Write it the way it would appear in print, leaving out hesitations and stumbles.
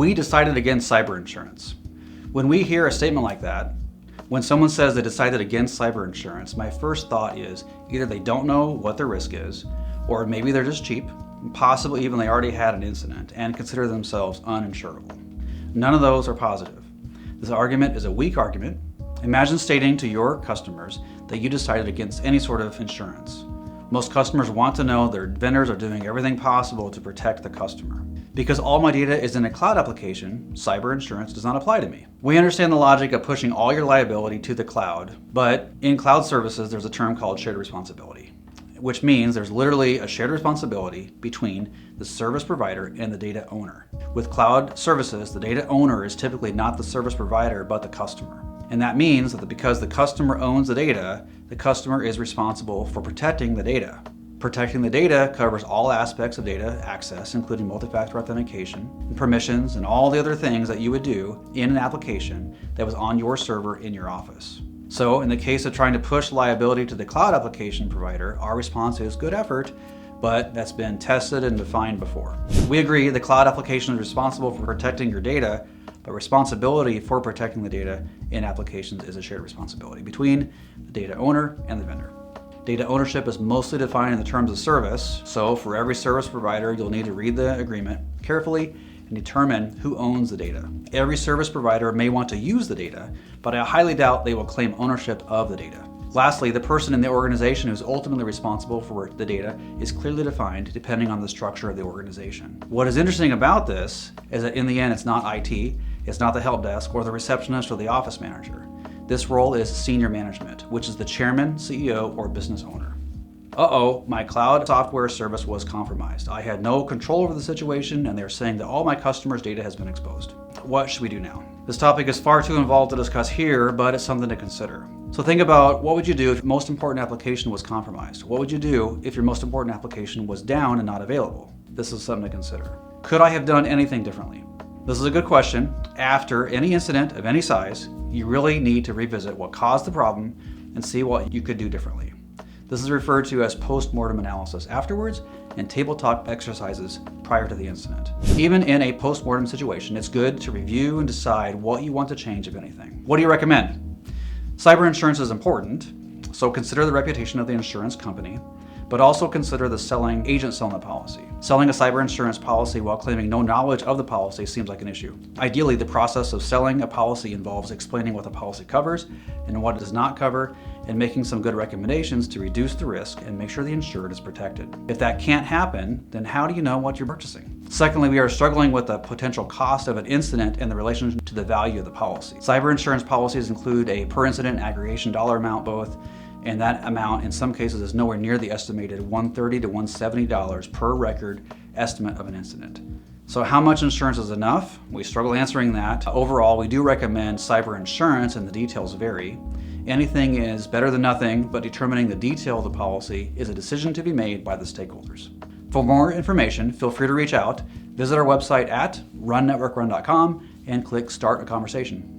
we decided against cyber insurance. When we hear a statement like that, when someone says they decided against cyber insurance, my first thought is either they don't know what their risk is, or maybe they're just cheap, possibly even they already had an incident and consider themselves uninsurable. None of those are positive. This argument is a weak argument. Imagine stating to your customers that you decided against any sort of insurance. Most customers want to know their vendors are doing everything possible to protect the customer. Because all my data is in a cloud application, cyber insurance does not apply to me. We understand the logic of pushing all your liability to the cloud, but in cloud services, there's a term called shared responsibility, which means there's literally a shared responsibility between the service provider and the data owner. With cloud services, the data owner is typically not the service provider, but the customer. And that means that because the customer owns the data, the customer is responsible for protecting the data. Protecting the data covers all aspects of data access, including multi-factor authentication, and permissions, and all the other things that you would do in an application that was on your server in your office. So in the case of trying to push liability to the cloud application provider, our response is good effort, but that's been tested and defined before. We agree the cloud application is responsible for protecting your data, but responsibility for protecting the data in applications is a shared responsibility between the data owner and the vendor. Data ownership is mostly defined in the terms of service, so for every service provider, you'll need to read the agreement carefully and determine who owns the data. Every service provider may want to use the data, but I highly doubt they will claim ownership of the data. Lastly, the person in the organization who's ultimately responsible for the data is clearly defined depending on the structure of the organization. What is interesting about this is that in the end, it's not IT, it's not the help desk or the receptionist or the office manager. This role is senior management, which is the chairman, CEO, or business owner. My cloud software service was compromised. I had no control over the situation, and they're saying that all my customers' data has been exposed. What should we do now? This topic is far too involved to discuss here, but it's something to consider. So think about what would you do if your most important application was compromised? What would you do if your most important application was down and not available? This is something to consider. Could I have done anything differently? This is a good question. After any incident of any size, you really need to revisit what caused the problem and see what you could do differently. This is referred to as post-mortem analysis afterwards and tabletop exercises prior to the incident. Even in a post-mortem situation, it's good to review and decide what you want to change, if anything. What do you recommend? Cyber insurance is important, so consider the reputation of the insurance company, but also consider the agent selling the policy. Selling a cyber insurance policy while claiming no knowledge of the policy seems like an issue. Ideally, the process of selling a policy involves explaining what the policy covers and what it does not cover, and making some good recommendations to reduce the risk and make sure the insured is protected. If that can't happen, then how do you know what you're purchasing? Secondly, we are struggling with the potential cost of an incident and the relation to the value of the policy. Cyber insurance policies include a per incident aggregation dollar amount both, and that amount in some cases is nowhere near the estimated $130 to $170 per record estimate of an incident. So how much insurance is enough? We struggle answering that. Overall, we do recommend cyber insurance, and the details vary. Anything is better than nothing, but determining the detail of the policy is a decision to be made by the stakeholders. For more information, feel free to reach out. Visit our website at runnetworkrun.com and click Start a Conversation.